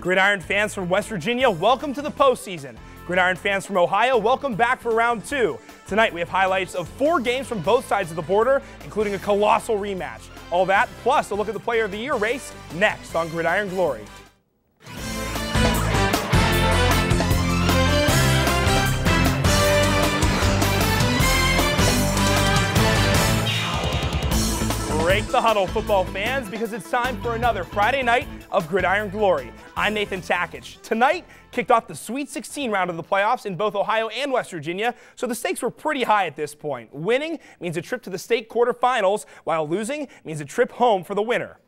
Gridiron fans from West Virginia, welcome to the postseason. Gridiron fans from Ohio, welcome back for round 2. Tonight we have highlights of 4 games from both sides of the border, including a colossal rematch. All that, plus a look at the Player of the Year race, next on Gridiron Glory. Break the huddle, football fans, because it's time for another Friday night of Gridiron Glory. I'm Nathan Takich. Tonight kicked off the Sweet 16 round of the playoffs in both Ohio and West Virginia, so the stakes were pretty high at this point. Winning means a trip to the state quarterfinals, while losing means a trip home for the winner.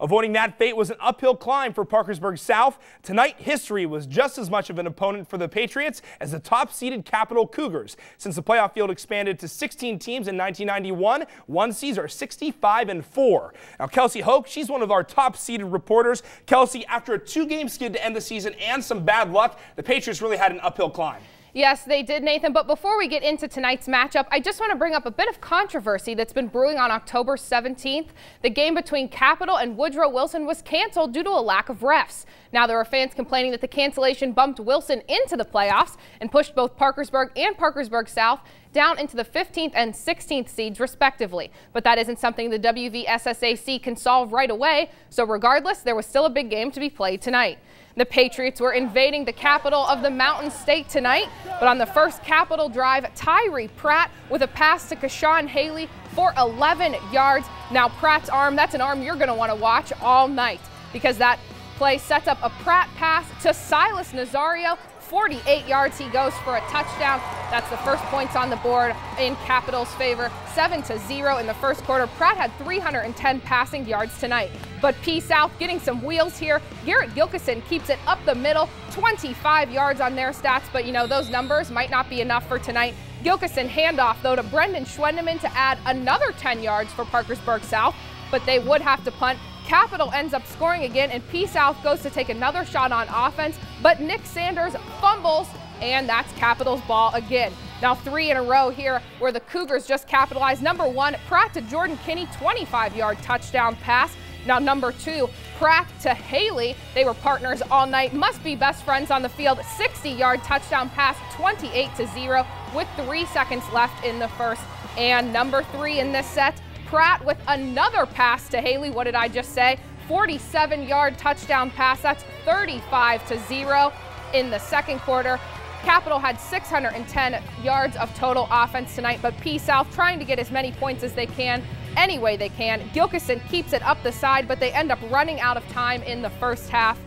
Avoiding that fate was an uphill climb for Parkersburg South. Tonight, history was just as much of an opponent for the Patriots as the top-seeded Capital Cougars. Since the playoff field expanded to 16 teams in 1991, one seeds are 65-4. Now, Kelsey Hoke, she's one of our top-seeded reporters. Kelsey, after a 2-game skid to end the season and some bad luck, the Patriots really had an uphill climb. Yes, they did, Nathan. But before we get into tonight's matchup, I just want to bring up a bit of controversy that's been brewing on October 17th. The game between Capital and Woodrow Wilson was canceled due to a lack of refs. Now, there are fans complaining that the cancellation bumped Wilson into the playoffs and pushed both Parkersburg and Parkersburg South down into the 15th and 16th seeds, respectively. But that isn't something the WVSSAC can solve right away. So regardless, there was still a big game to be played tonight. The Patriots were invading the capital of the Mountain State tonight, but on the first Capital drive, Tyree Pratt with a pass to Kashawn Haley for 11 yards. Now Pratt's arm, that's an arm you're going to want to watch all night, because that play sets up a Pratt pass to Silas Nazario. 48 yards, he goes for a touchdown. That's the first points on the board in Capital's favor, 7-0 in the first quarter. Pratt had 310 passing yards tonight. But P South getting some wheels here. Garrett Gilkison keeps it up the middle, 25 yards on their stats, but you know, those numbers might not be enough for tonight. Gilkison handoff though to Brendan Schwendeman to add another 10 yards for Parkersburg South, but they would have to punt. Capital ends up scoring again, and P South goes to take another shot on offense, but Nick Sanders fumbles, and that's Capital's ball again. Now 3 in a row here where the Cougars just capitalized. Number 1, Pratt to Jordan Kinney, 25-yard touchdown pass. Now number 2, Pratt to Haley. They were partners all night, must be best friends on the field. 60-yard touchdown pass, 28-0 with 3 seconds left in the first. And number 3 in this set, Pratt with another pass to Haley. What did I just say? 47-yard touchdown pass. That's 35-0 in the second quarter. Capital had 610 yards of total offense tonight, but P South trying to get as many points as they can any way they can. Gilkison keeps it up the side, but they end up running out of time in the first half.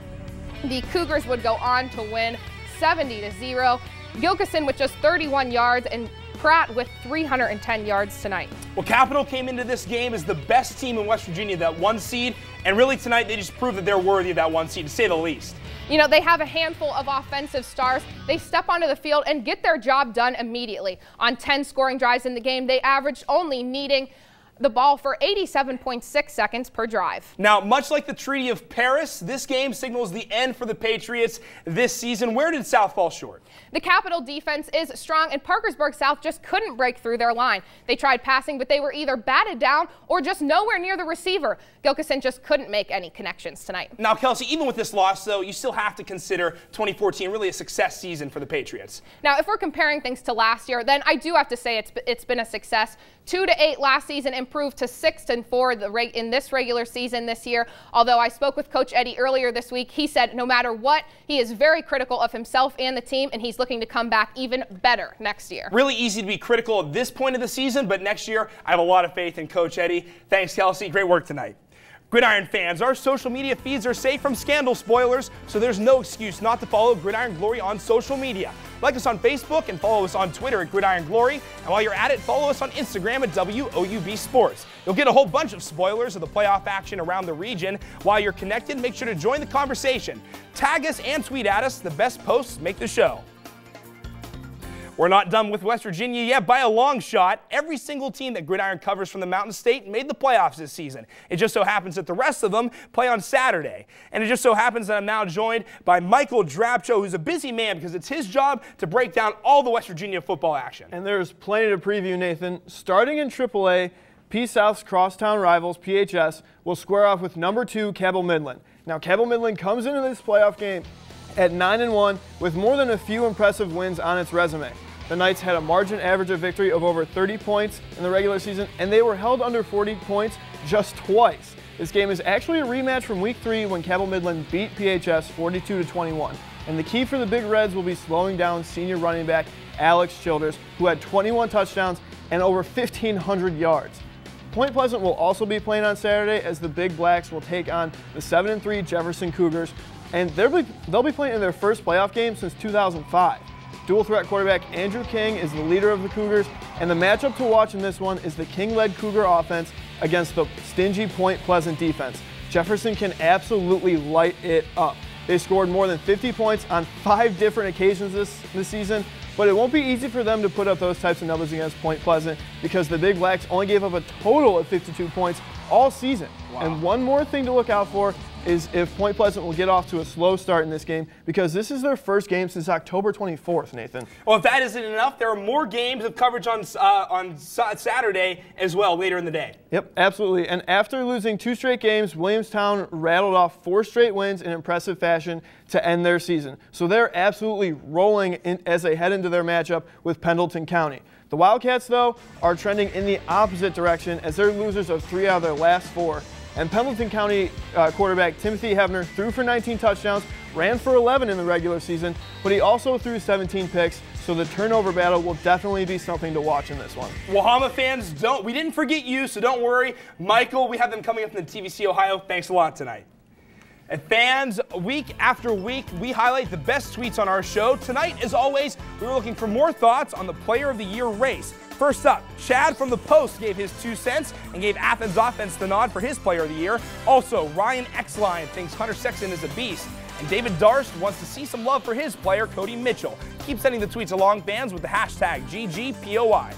The Cougars would go on to win 70-0. Gilkison with just 31 yards and Pratt with 310 yards tonight. Well, Capital came into this game as the best team in West Virginia, that 1 seed, and really tonight they just proved that they're worthy of that 1 seed, to say the least. You know, they have a handful of offensive stars. They step onto the field and get their job done immediately. On 10 scoring drives in the game, they averaged only needing the ball for 87.6 seconds per drive. Now, much like the Treaty of Paris, this game signals the end for the Patriots this season. Where did South fall short? The Capital defense is strong, and Parkersburg South just couldn't break through their line. They tried passing, but they were either batted down or just nowhere near the receiver. Gilkison just couldn't make any connections tonight. Now, Kelsey, even with this loss, though, you still have to consider 2014 really a success season for the Patriots. Now, if we're comparing things to last year, then I do have to say it's been a success. 2-8 last season, improved to 6-4 in this regular season this year. Although I spoke with Coach Eddie earlier this week, he said no matter what, he is very critical of himself and the team, and he's looking to come back even better next year. Really easy to be critical at this point of the season, but next year I have a lot of faith in Coach Eddie. Thanks, Kelsey. Great work tonight. Gridiron fans, our social media feeds are safe from scandal spoilers, so there's no excuse not to follow Gridiron Glory on social media. Like us on Facebook and follow us on Twitter at Gridiron Glory. And while you're at it, follow us on Instagram at WOUB Sports. You'll get a whole bunch of spoilers of the playoff action around the region. While you're connected, make sure to join the conversation. Tag us and tweet at us. The best posts make the show. We're not done with West Virginia yet by a long shot. Every single team that Gridiron covers from the Mountain State made the playoffs this season. It just so happens that the rest of them play on Saturday. And it just so happens that I'm now joined by Michael Drabcho, who's a busy man because it's his job to break down all the West Virginia football action. And there's plenty to preview, Nathan. Starting in AAA, P South's crosstown rivals, PHS, will square off with number 2 Cabell Midland. Now, Cabell Midland comes into this playoff game at 9-1 with more than a few impressive wins on its resume. The Knights had a margin average of victory of over 30 points in the regular season, and they were held under 40 points just twice. This game is actually a rematch from Week 3 when Cabell Midland beat PHS 42-21. And the key for the Big Reds will be slowing down senior running back Alex Childers, who had 21 touchdowns and over 1,500 yards. Point Pleasant will also be playing on Saturday as the Big Blacks will take on the 7-3 Jefferson Cougars, and they'll be playing in their first playoff game since 2005. Dual threat quarterback Andrew King is the leader of the Cougars, and the matchup to watch in this one is the King-led Cougar offense against the stingy Point Pleasant defense. Jefferson can absolutely light it up. They scored more than 50 points on 5 different occasions this season, but it won't be easy for them to put up those types of numbers against Point Pleasant because the Big Blacks only gave up a total of 52 points all season. Wow. And one more thing to look out for is if Point Pleasant will get off to a slow start in this game, because this is their first game since October 24th, Nathan. Well, if that isn't enough, there are more games of coverage on Saturday as well later in the day. Yep, absolutely. And after losing 2 straight games, Williamstown rattled off 4 straight wins in impressive fashion to end their season. So they're absolutely rolling as they head into their matchup with Pendleton County. The Wildcats, though, are trending in the opposite direction as they're losers of 3 out of their last 4. And Pendleton County quarterback Timothy Hebner threw for 19 touchdowns, ran for 11 in the regular season, but he also threw 17 picks, so the turnover battle will definitely be something to watch in this one. Wahama fans, we didn't forget you, so don't worry. Michael, we have them coming up in the TVC Ohio. Thanks a lot tonight. And fans, week after week, we highlight the best tweets on our show. Tonight, as always, we were looking for more thoughts on the Player of the Year race. First up, Chad from the Post gave his 2 cents and gave Athens offense the nod for his Player of the Year. Also, Ryan Xline thinks Hunter Sexton is a beast. And David Darst wants to see some love for his player, Cody Mitchell. Keep sending the tweets along, fans, with the hashtag GGPOI.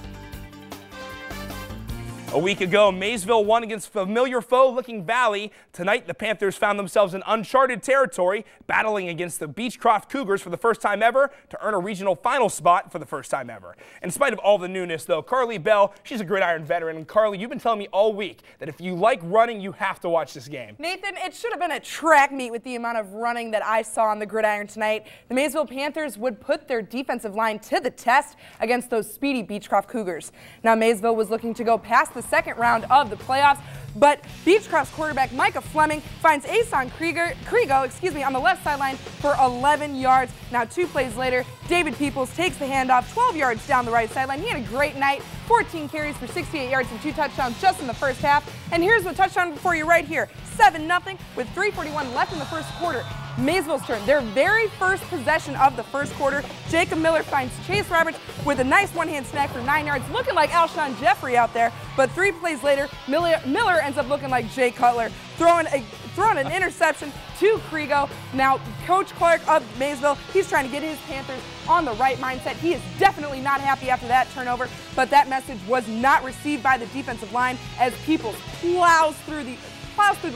A week ago, Maysville won against familiar foe Licking Valley. Tonight, the Panthers found themselves in uncharted territory, battling against the Beechcroft Cougars for the first time ever to earn a regional final spot for the first time ever. In spite of all the newness, though, Carly Bell, she's a Gridiron veteran. And Carly, you've been telling me all week that if you like running, you have to watch this game. Nathan, it should have been a track meet with the amount of running that I saw on the Gridiron tonight. The Maysville Panthers would put their defensive line to the test against those speedy Beechcroft Cougars. Now, Maysville was looking to go past the second round of the playoffs, but Beechcroft's quarterback Micah Fleming finds Ason Krigo, on the left sideline for 11 yards. Now 2 plays later, David Peoples takes the handoff 12 yards down the right sideline. He had a great night, 14 carries for 68 yards and 2 touchdowns just in the first half. And here's the touchdown for you right here, 7-0 with 3:41 left in the first quarter. Maysville's turn. Their very first possession of the first quarter, Jacob Miller finds Chase Roberts with a nice one-hand snag for 9 yards, looking like Alshon Jeffrey out there. But 3 plays later, Miller ends up looking like Jay Cutler, throwing an interception to Krigo. Now, Coach Clark of Maysville, he's trying to get his Panthers on the right mindset. He is definitely not happy after that turnover, but that message was not received by the defensive line as Peoples plows through the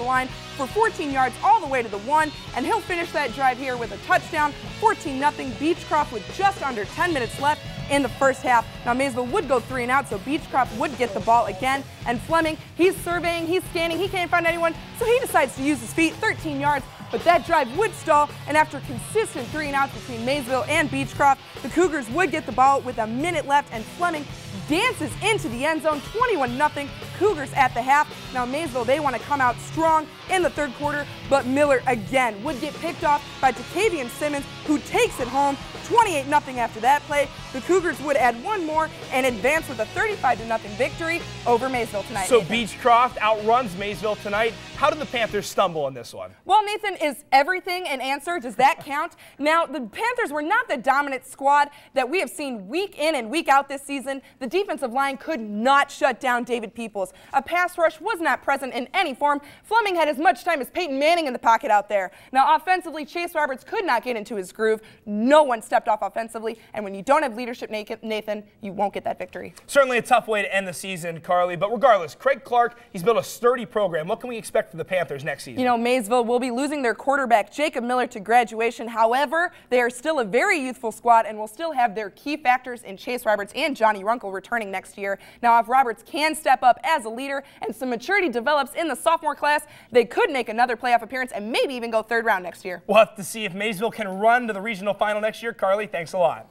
line for 14 yards all the way to the 1, and he'll finish that drive here with a touchdown, 14-0 Beechcroft with just under 10 minutes left in the first half. Now, Maysville would go 3 and out, so Beechcroft would get the ball again, and Fleming, he's surveying, he's scanning, he can't find anyone, so he decides to use his feet, 13 yards, but that drive would stall, and after consistent 3 and outs between Maysville and Beechcroft, the Cougars would get the ball with a minute left, and Fleming dances into the end zone, 21-0 Cougars at the half. Now Maysville, they want to come out strong in the third quarter, but Miller again would get picked off by Takavian Simmons, who takes it home, 28-0 after that play. The Cougars would add 1 more and advance with a 35-0 victory over Maysville tonight. So Beechcroft outruns Maysville tonight. How did the Panthers stumble in this one? Well, Nathan, is everything an answer? Does that count? Now, the Panthers were not the dominant squad that we have seen week in and week out this season. The defensive line could not shut down David Peoples. A pass rush was not present in any form. Fleming had as much time as Peyton Manning in the pocket out there. Now, offensively, Chase Roberts could not get into his groove. No one stepped off offensively, and when you don't have leadership, Nathan, you won't get that victory. Certainly a tough way to end the season, Carly, but regardless, Craig Clark, he's built a sturdy program. What can we expect for the Panthers next season? You know, Maysville will be losing their quarterback, Jacob Miller, to graduation. However, they are still a very youthful squad and will still have their key factors in Chase Roberts and Johnny Runkle returning next year. Now, if Roberts can step up as as a leader and some maturity develops in the sophomore class, they could make another playoff appearance and maybe even go third round next year. We'll have to see if Maysville can run to the regional final next year. Carly, thanks a lot.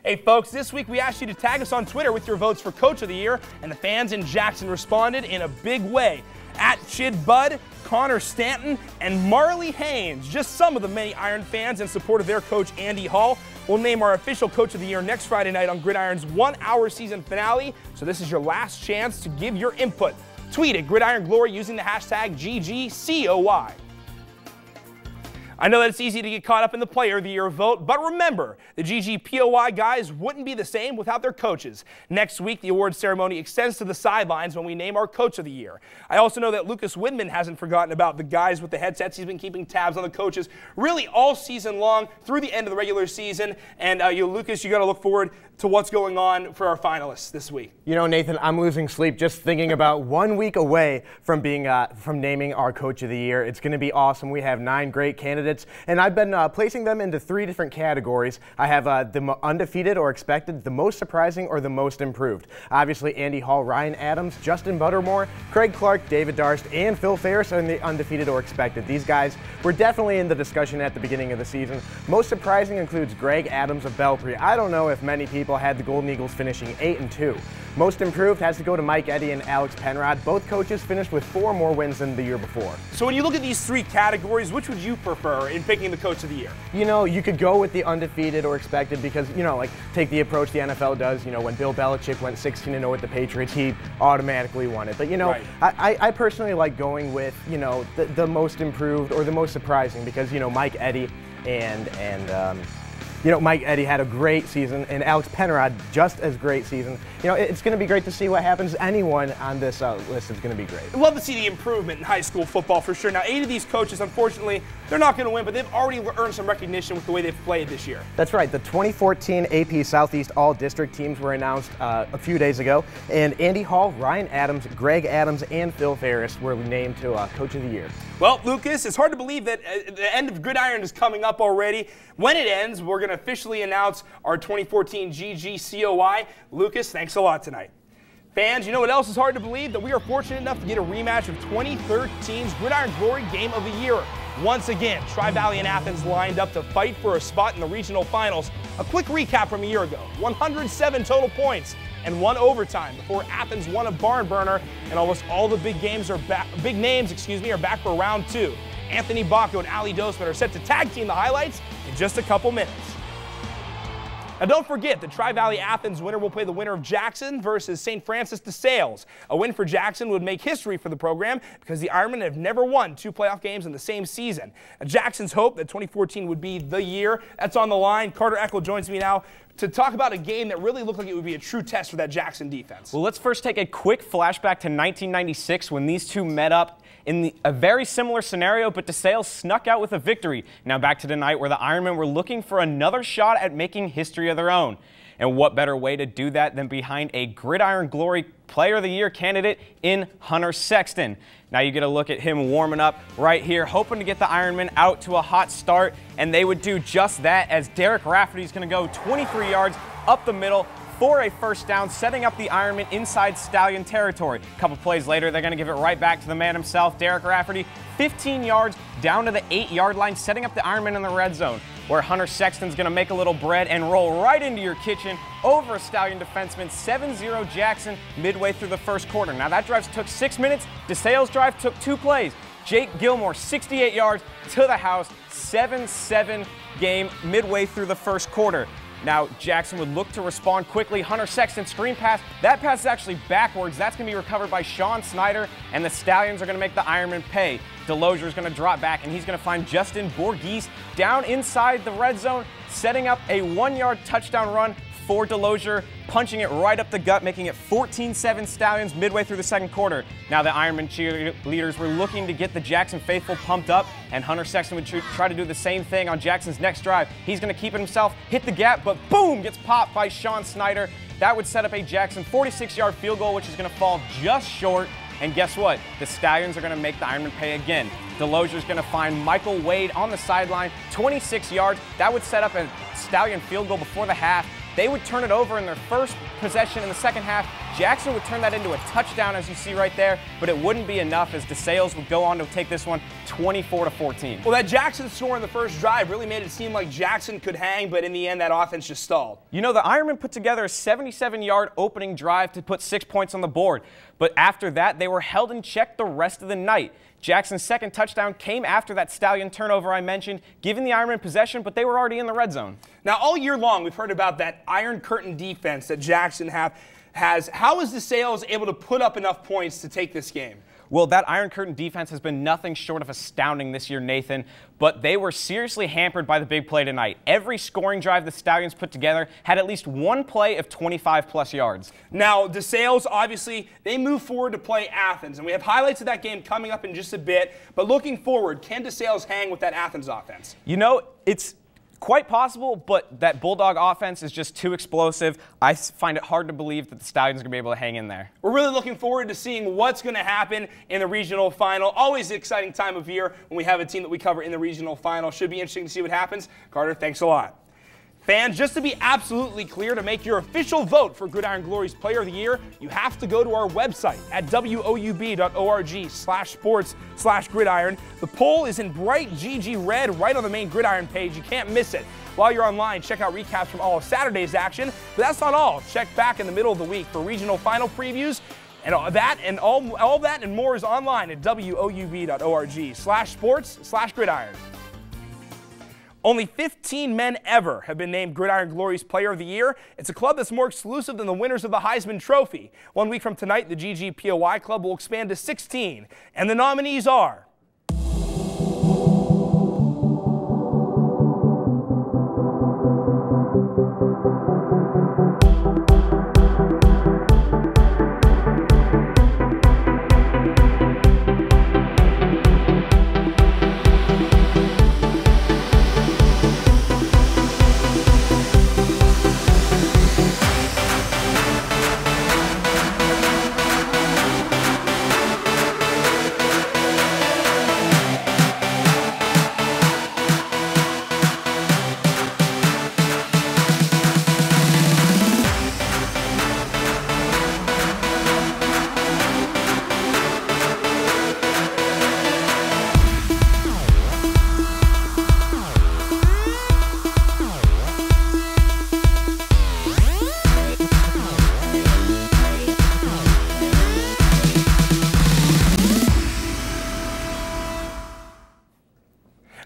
Hey folks, this week we asked you to tag us on Twitter with your votes for Coach of the Year, and the fans in Jackson responded in a big way. At Chid Bud, Connor Stanton, and Marley Haynes, just some of the many Iron fans in support of their coach Andy Hall. We'll name our official Coach of the Year next Friday night on Gridiron's 1-hour season finale, so this is your last chance to give your input. Tweet at Gridiron Glory using the hashtag GGCOY. I know that it's easy to get caught up in the Player of the Year vote, but remember, the GGPOY guys wouldn't be the same without their coaches. Next week, the award ceremony extends to the sidelines when we name our Coach of the Year. I also know that Lucas Widman hasn't forgotten about the guys with the headsets. He's been keeping tabs on the coaches really all season long through the end of the regular season. And Lucas, you got to look forward to what's going on for our finalists this week. You know, Nathan, I'm losing sleep just thinking about 1 week away from naming our Coach of the Year. It's going to be awesome. We have 9 great candidates, and I've been placing them into 3 different categories. I have the undefeated or expected, the most surprising, or the most improved. Obviously, Andy Hall, Ryan Adams, Justin Buttermore, Craig Clark, David Darst, and Phil Ferris are in the undefeated or expected. These guys were definitely in the discussion at the beginning of the season. Most surprising includes Greg Adams of Belpre. I don't know if many people had the Golden Eagles finishing 8-2. Most improved has to go to Mike Eddy and Alex Penrod. Both coaches finished with 4 more wins than the year before. So when you look at these 3 categories, which would you prefer in picking the Coach of the Year? You know, you could go with the undefeated or expected because, you know, like take the approach the NFL does. You know, when Bill Belichick went 16-0 with the Patriots, he automatically won it. But, you know, right. I personally like going with, you know, the most improved or the most surprising because, you know, Mike Eddy Mike Eddy had a great season, and Alex Penrod just as great season. You know, it's going to be great to see what happens. Anyone on this list is going to be great. I'd love to see the improvement in high school football for sure. Now, 8 of these coaches, unfortunately, they're not going to win, but they've already earned some recognition with the way they've played this year. That's right. The 2014 AP Southeast All-District teams were announced a few days ago, and Andy Hall, Ryan Adams, Greg Adams, and Phil Ferris were named to Coach of the Year. Well, Lucas, it's hard to believe that the end of Gridiron is coming up already. When it ends, we're going to officially announce our 2014 GGCOY. Lucas, thanks a lot tonight. Fans, you know what else is hard to believe? That we are fortunate enough to get a rematch of 2013's Gridiron Glory Game of the Year. Once again, Tri-Valley and Athens lined up to fight for a spot in the regional finals. A quick recap from a year ago. 107 total points and 1 overtime before Athens won a barn burner, and almost all the big names are back for round 2. Anthony Bacco and Ali Dosman are set to tag team the highlights in just a couple minutes. Now don't forget, the Tri-Valley Athens winner will play the winner of Jackson versus St. Francis de Sales. A win for Jackson would make history for the program because the Ironmen have never won 2 playoff games in the same season. Now, Jackson's hope that 2014 would be the year. That's on the line. Carter Eckel joins me now to talk about a game that really looked like it would be a true test for that Jackson defense. Well, let's first take a quick flashback to 1996 when these two met up in a very similar scenario, but DeSales snuck out with a victory. Now back to tonight where the Ironmen were looking for another shot at making history of their own. And what better way to do that than behind a Gridiron Glory Player of the Year candidate in Hunter Sexton. Now you get a look at him warming up right here, hoping to get the Ironmen out to a hot start, and they would do just that as Derek Rafferty is going to go 23 yards up the middle for a first down, setting up the Ironmen inside Stallion territory. A couple plays later, they're going to give it right back to the man himself, Derek Rafferty, 15 yards down to the 8-yard line, setting up the Ironmen in the red zone, where Hunter Sexton's going to make a little bread and roll right into your kitchen over a Stallion defenseman, 7-0 Jackson midway through the first quarter. Now that drive took 6 minutes. DeSales drive took 2 plays. Jake Gilmore, 68 yards to the house, 7-7 game midway through the first quarter. Now, Jackson would look to respond quickly. Hunter Sexton screen pass. That pass is actually backwards. That's going to be recovered by Sean Snyder, and the Stallions are going to make the Ironmen pay. Delosier is going to drop back, and he's going to find Justin Borghese down inside the red zone, setting up a 1-yard touchdown run for Delosier, punching it right up the gut, making it 14-7 Stallions midway through the second quarter. Now the Ironman cheerleaders were looking to get the Jackson faithful pumped up, and Hunter Sexton would try to do the same thing on Jackson's next drive. He's going to keep it himself, hit the gap, but boom, gets popped by Sean Snyder. That would set up a Jackson 46-yard field goal, which is going to fall just short. And guess what? The Stallions are going to make the Ironmen pay again. Delosier is going to find Michael Wade on the sideline, 26 yards. That would set up a Stallion field goal before the half. They would turn it over in their first possession in the second half, Jackson would turn that into a touchdown, as you see right there, but it wouldn't be enough as DeSales would go on to take this one 24-14. Well, that Jackson score in the first drive really made it seem like Jackson could hang, but in the end, that offense just stalled. You know, the Ironmen put together a 77-yard opening drive to put 6 points on the board, but after that, they were held in check the rest of the night. Jackson's second touchdown came after that Stallion turnover I mentioned, giving the Ironmen possession, but they were already in the red zone. Now, all year long, we've heard about that Iron Curtain defense that Jackson has. How is DeSales able to put up enough points to take this game? Well, that Iron Curtain defense has been nothing short of astounding this year, Nathan, but they were seriously hampered by the big play tonight. Every scoring drive the Stallions put together had at least one play of 25-plus yards. Now, DeSales, obviously, they move forward to play Athens, and we have highlights of that game coming up in just a bit, but looking forward, can DeSales hang with that Athens offense? You know, it's quite possible, but that Bulldog offense is just too explosive. I find it hard to believe that the Stallions are going to be able to hang in there. We're really looking forward to seeing what's going to happen in the regional final. Always an exciting time of year when we have a team that we cover in the regional final. Should be interesting to see what happens. Carter, thanks a lot. Fans, just to be absolutely clear, to make your official vote for Gridiron Glory's Player of the Year, you have to go to our website at woub.org/sports/gridiron. The poll is in bright GG red right on the main Gridiron page. You can't miss it. While you're online, check out recaps from all of Saturday's action. But that's not all. Check back in the middle of the week for regional final previews. And all that and more is online at woub.org/sports/gridiron. Only 15 men ever have been named Gridiron Glory's Player of the Year. It's a club that's more exclusive than the winners of the Heisman Trophy. 1 week from tonight, the GGPOY club will expand to 16. And the nominees are...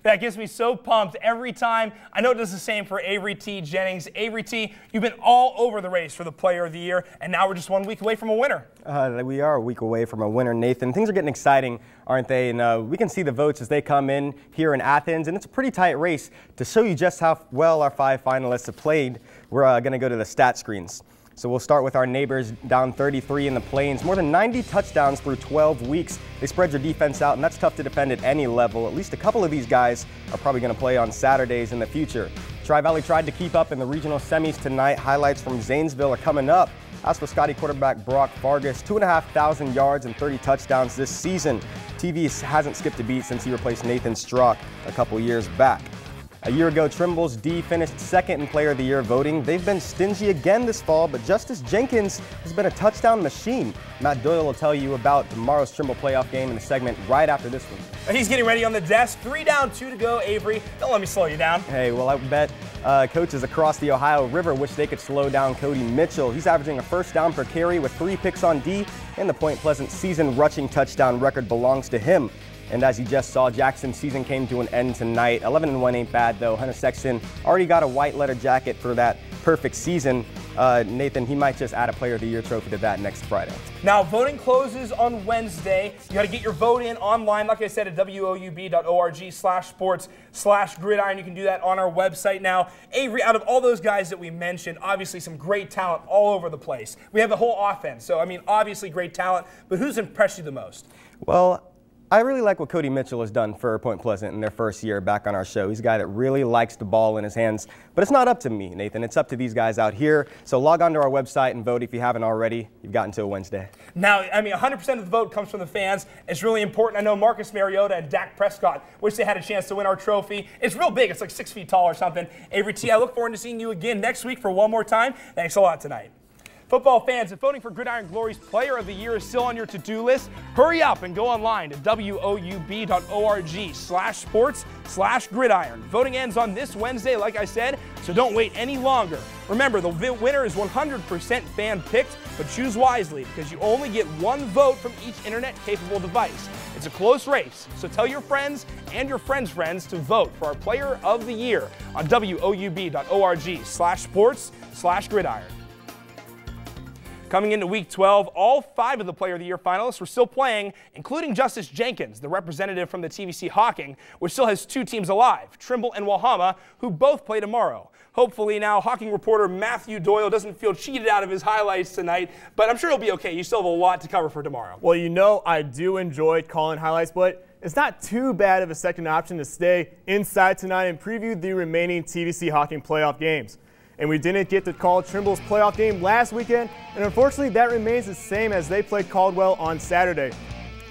That gets me so pumped every time. I know it does the same for Avery T. Jennings. Avery T., you've been all over the race for the Player of the Year, and now we're just 1 week away from a winner. We are a week away from a winner, Nathan. Things are getting exciting, aren't they? And we can see the votes as they come in here in Athens, and it's a pretty tight race. To show you just how well our 5 finalists have played, we're going to go to the stat screens. So we'll start with our neighbors down 33 in the Plains. More than 90 touchdowns through 12 weeks. They spread your defense out, and that's tough to defend at any level. At least a couple of these guys are probably going to play on Saturdays in the future. Tri-Valley tried to keep up in the regional semis tonight. Highlights from Zanesville are coming up. As for Scotty quarterback Brock Vargas, 2,500 yards and 30 touchdowns this season. TV hasn't skipped a beat since he replaced Nathan Strzok a couple years back. A year ago, Trimble's D finished second in Player of the Year voting. They've been stingy again this fall, but Justice Jenkins has been a touchdown machine. Matt Doyle will tell you about tomorrow's Trimble playoff game in the segment right after this one. He's getting ready on the desk. 3 down, 2 to go, Avery. Don't let me slow you down. Hey, well, I bet coaches across the Ohio River wish they could slow down Cody Mitchell. He's averaging a first down per carry with 3 picks on D, and the Point Pleasant season rushing touchdown record belongs to him. And as you just saw, Jackson's season came to an end tonight. 11-1 ain't bad, though. Hunter Sexton already got a white letter jacket for that perfect season. Nathan, he might just add a Player of the Year trophy to that next Friday. Now, voting closes on Wednesday. You got to get your vote in online, like I said, at woub.org/sports/gridiron. You can do that on our website now. Avery, out of all those guys that we mentioned, obviously some great talent all over the place. We have the whole offense, so, I mean, obviously great talent, but who's impressed you the most? Well, I really like what Cody Mitchell has done for Point Pleasant in their first year back on our show. He's a guy that really likes the ball in his hands. But it's not up to me, Nathan. It's up to these guys out here. So log on to our website and vote if you haven't already. You've got until Wednesday. Now, I mean, 100% of the vote comes from the fans. It's really important. I know Marcus Mariota and Dak Prescott wish they had a chance to win our trophy. It's real big. It's like 6 feet tall or something. Avery T., I look forward to seeing you again next week for one more time. Thanks a lot tonight. Football fans, if voting for Gridiron Glory's Player of the Year is still on your to-do list, hurry up and go online to woub.org/sports/gridiron. Voting ends on this Wednesday, like I said, so don't wait any longer. Remember, the winner is 100% fan-picked, but choose wisely because you only get one vote from each internet-capable device. It's a close race, so tell your friends and your friends' friends to vote for our Player of the Year on woub.org/sports/gridiron. Coming into Week 12, all 5 of the Player of the Year finalists were still playing, including Justice Jenkins, the representative from the TVC Hawking, which still has 2 teams alive, Trimble and Wahama, who both play tomorrow. Hopefully now Hawking reporter Matthew Doyle doesn't feel cheated out of his highlights tonight, but I'm sure he'll be okay. You still have a lot to cover for tomorrow. Well, you know I do enjoy calling highlights, but it's not too bad of a second option to stay inside tonight and preview the remaining TVC Hawking playoff games. And we didn't get to call Trimble's playoff game last weekend, and unfortunately that remains the same as they played Caldwell on Saturday.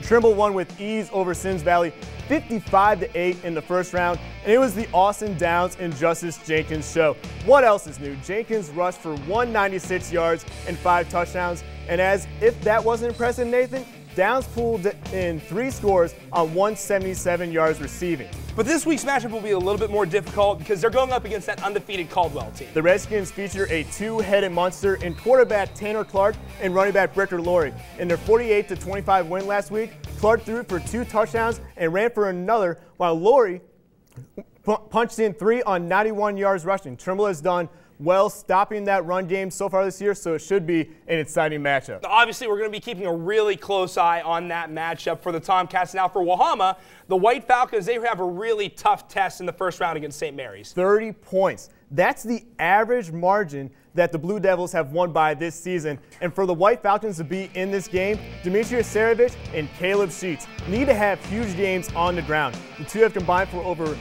Trimble won with ease over Sims Valley 55-8 in the first round, and it was the Austin Downs and Justice Jenkins show. What else is new? Jenkins rushed for 196 yards and 5 touchdowns, and as if that wasn't impressive, Nathan, Downs pulled in 3 scores on 177 yards receiving. But this week's matchup will be a little bit more difficult because they're going up against that undefeated Caldwell team. The Redskins feature a 2-headed monster in quarterback Tanner Clark and running back Bricker Laurie. In their 48-25 win last week, Clark threw for 2 touchdowns and ran for another, while Laurie punched in 3 on 91 yards rushing. Trimble has done well stopping that run game so far this year, so it should be an exciting matchup. Obviously, we're going to be keeping a really close eye on that matchup for the Tomcats. Now for Wahama, the White Falcons, they have a really tough test in the first round against St. Mary's. 30 points. That's the average margin that the Blue Devils have won by this season. And for the White Falcons to be in this game, Demetrius Sarevich and Caleb Sheets need to have huge games on the ground. The two have combined for over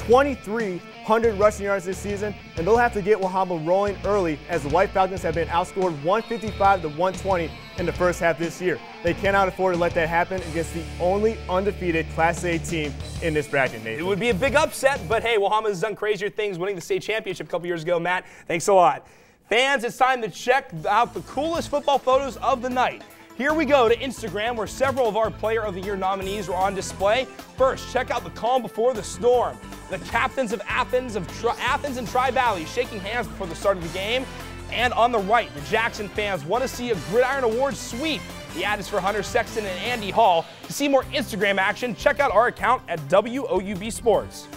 2,300 rushing yards this season, and they'll have to get Wahama rolling early as the White Falcons have been outscored 155-120 in the first half this year. They cannot afford to let that happen against the only undefeated Class A team in this bracket, Nathan. It would be a big upset, but hey, Wahama has done crazier things, winning the state championship a couple years ago. Matt, thanks a lot. Fans, it's time to check out the coolest football photos of the night. Here we go to Instagram, where several of our Player of the Year nominees were on display. First, check out the calm before the storm. The captains of Athens and Tri-Valley shaking hands before the start of the game. And on the right, the Jackson fans want to see a Gridiron Awards sweep. The ad is for Hunter Sexton and Andy Hall. To see more Instagram action, check out our account at WOUB Sports.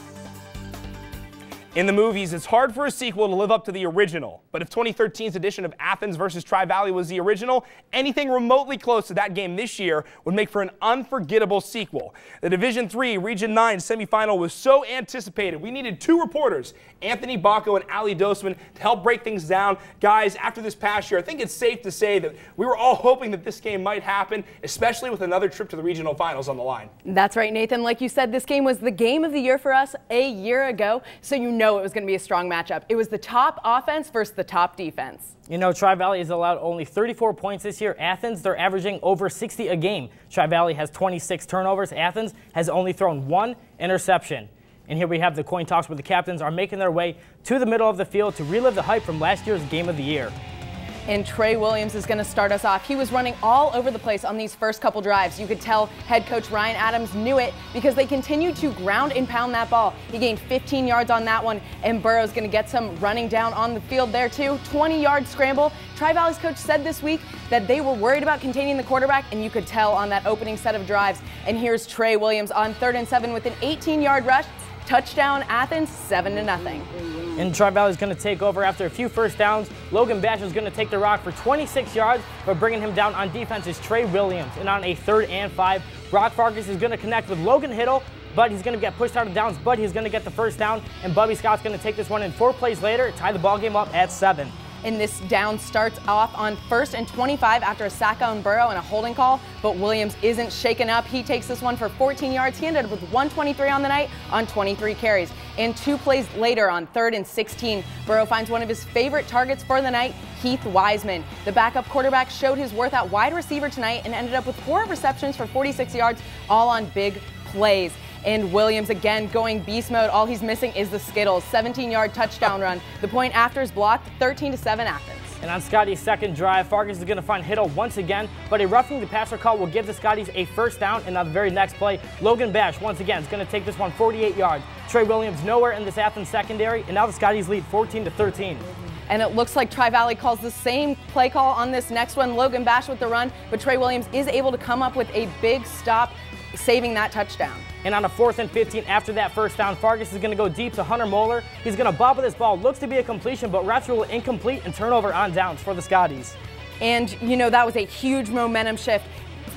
In the movies, it's hard for a sequel to live up to the original. But if 2013's edition of Athens versus Tri-Valley was the original, anything remotely close to that game this year would make for an unforgettable sequel. The Division III Region 9 semifinal was so anticipated. We needed 2 reporters, Anthony Bacco and Ali Dosman, to help break things down. Guys, after this past year, I think it's safe to say that we were all hoping that this game might happen, especially with another trip to the regional finals on the line. That's right, Nathan. Like you said, this game was the game of the year for us a year ago, so you know it was going to be a strong matchup. It was the top offense versus the top defense. You know, Tri-Valley has allowed only 34 points this year. Athens, they're averaging over 60 a game. Tri-Valley has 26 turnovers. Athens has only thrown 1 interception. And here we have the coin toss where the captains are making their way to the middle of the field to relive the hype from last year's game of the year. And Trey Williams is going to start us off. He was running all over the place on these first couple drives. You could tell head coach Ryan Adams knew it because they continued to ground and pound that ball. He gained 15 yards on that one, and Burrow's going to get some running down on the field there too. 20-yard scramble. Tri-Valley's coach said this week that they were worried about containing the quarterback, and you could tell on that opening set of drives. And here's Trey Williams on 3rd and 7 with an 18-yard rush. Touchdown Athens, 7-0. And Tri-Valley is going to take over after a few first downs. Logan Bash is going to take the rock for 26 yards, but bringing him down on defense is Trey Williams. And on a 3rd and 5, Brock Farkas is going to connect with Logan Hiddle, but he's going to get pushed out of downs, but he's going to get the first down. And Bubby Scott's going to take this one in 4 plays later, tie the ball game up at 7. And this down starts off on 1st and 25 after a sack on Burrow and a holding call, but Williams isn't shaken up. He takes this one for 14 yards. He ended up with 123 on the night on 23 carries. And 2 plays later on 3rd and 16, Burrow finds one of his favorite targets for the night, Heath Wiseman. The backup quarterback showed his worth at wide receiver tonight and ended up with 4 receptions for 46 yards, all on big plays. And Williams again going beast mode. All he's missing is the Skittles. 17-yard touchdown run. The point after is blocked, 13-7 Athens. And on Scotty's second drive, Farkas is going to find Hiddle once again, but a roughing the passer call will give the Scotties a first down, and on the very next play, Logan Bash once again is going to take this one 48 yards. Trey Williams nowhere in this Athens secondary, and now the Scotties lead 14-13. And it looks like Tri-Valley calls the same play call on this next one. Logan Bash with the run, but Trey Williams is able to come up with a big stop, saving that touchdown. And on a 4th and 15 after that first down, Farkas is going to go deep to Hunter Moeller. He's going to bob with this ball. Looks to be a completion, but refs rule incomplete and turnover on downs for the Scotties. And, you know, that was a huge momentum shift.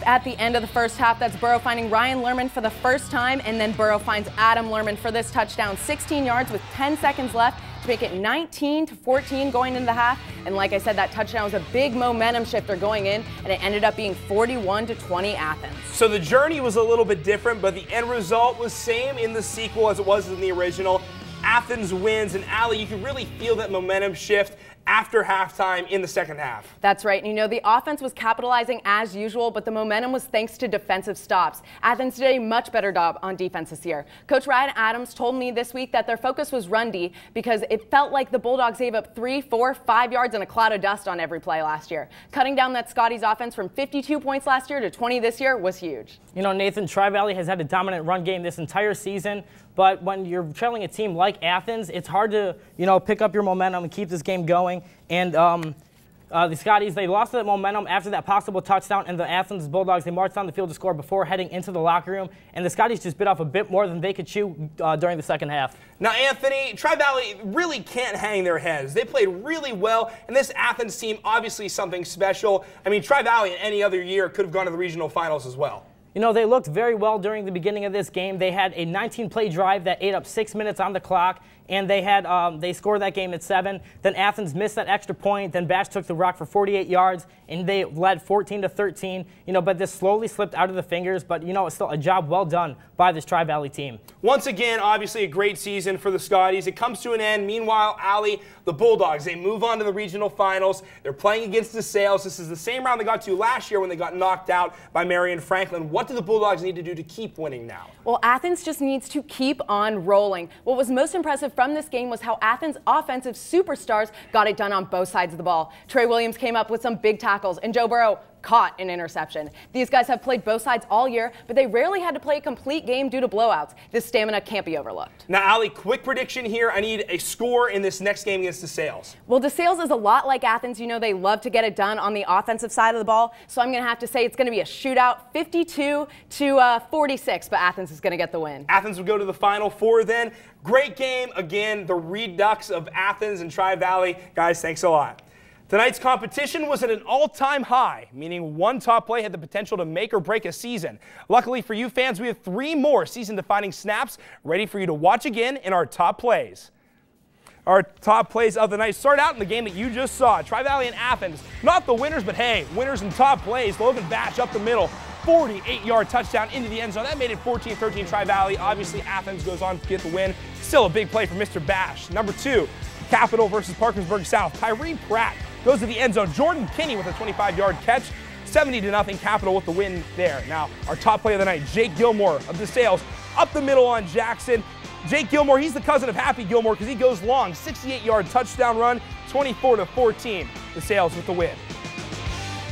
At the end of the first half, that's Burrow finding Ryan Lerman for the first time, and then Burrow finds Adam Lerman for this touchdown. 16 yards with 10 seconds left to make it 19-14 going into the half. And like I said, that touchdown was a big momentum shifter going in, and it ended up being 41-20 Athens. So the journey was a little bit different, but the end result was same in the sequel as it was in the original. Athens wins, and Allie, you can really feel that momentum shift after halftime in the second half. That's right. And you know, the offense was capitalizing as usual, but the momentum was thanks to defensive stops. Athens did a much better job on defense this year. Coach Ryan Adams told me this week that their focus was run D because it felt like the Bulldogs gave up 3, 4, 5 yards and a cloud of dust on every play last year. Cutting down that Scotties offense from 52 points last year to 20 this year was huge. You know, Nathan, Tri-Valley has had a dominant run game this entire season, but when you're trailing a team like Athens, it's hard to, you know, pick up your momentum and keep this game going. And the Scotties, they lost that momentum after that possible touchdown, and the Athens Bulldogs, they marched down the field to score before heading into the locker room, and the Scotties just bit off a bit more than they could chew during the second half. Now, Anthony, Tri-Valley really can't hang their heads. They played really well, and this Athens team, obviously something special. I mean, Tri-Valley in any other year could have gone to the regional finals as well. You know, they looked very well during the beginning of this game. They had a 19-play drive that ate up 6 minutes on the clock, and they scored that game at 7. Then Athens missed that extra point. Then Bash took the rock for 48 yards, and they led 14-13. You know, but this slowly slipped out of the fingers. But you know, it's still a job well done by this Tri-Valley team. Once again, obviously a great season for the Scotties. It comes to an end. Meanwhile, Allie, the Bulldogs, they move on to the regional finals. They're playing against DeSales. This is the same round they got to last year when they got knocked out by Marion Franklin. What do the Bulldogs need to do to keep winning now? Well, Athens just needs to keep on rolling. What was most impressive from this game was how Athens' offensive superstars got it done on both sides of the ball. Trey Williams came up with some big tackles, and Joe Burrow caught an interception. These guys have played both sides all year, but they rarely had to play a complete game due to blowouts. This stamina can't be overlooked. Now, Allie, quick prediction here. I need a score in this next game against DeSales. Well, DeSales is a lot like Athens. You know, they love to get it done on the offensive side of the ball, so I'm going to have to say it's going to be a shootout, 52-46, but Athens is going to get the win. Athens will go to the Final Four then. Great game. Again, the Redux of Athens and Tri-Valley. Guys, thanks a lot. Tonight's competition was at an all-time high, meaning one top play had the potential to make or break a season. Luckily for you fans, we have 3 more season-defining snaps ready for you to watch again in our top plays. Our top plays of the night start out in the game that you just saw. Tri-Valley and Athens, not the winners, but hey, winners and top plays. Logan Bash up the middle, 48-yard touchdown into the end zone. That made it 14-13 Tri-Valley. Obviously, Athens goes on to get the win. Still a big play for Mr. Bash. Number 2, Capital versus Parkersburg South. Tyree Pratt goes to the end zone. Jordan Kinney with a 25-yard catch. 70-0 Capital with the win there. Now, our top play of the night, Jake Gilmore of DeSales up the middle on Jackson. Jake Gilmore, he's the cousin of Happy Gilmore because he goes long. 68-yard touchdown run, 24-14. DeSales with the win.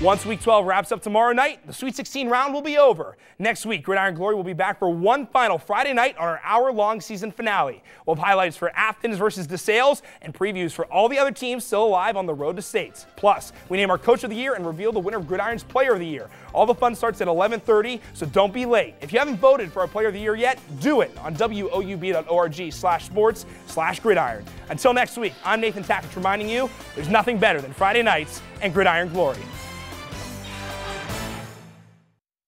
Once Week 12 wraps up tomorrow night, the Sweet 16 round will be over. Next week, Gridiron Glory will be back for one final Friday night on our hour-long season finale. We'll have highlights for Athens versus DeSales and previews for all the other teams still alive on the road to states. Plus, we name our Coach of the Year and reveal the winner of Gridiron's Player of the Year. All the fun starts at 11:30, so don't be late. If you haven't voted for our Player of the Year yet, do it on woub.org/sports/gridiron. Until next week, I'm Nathan Tackett reminding you there's nothing better than Friday nights and Gridiron Glory.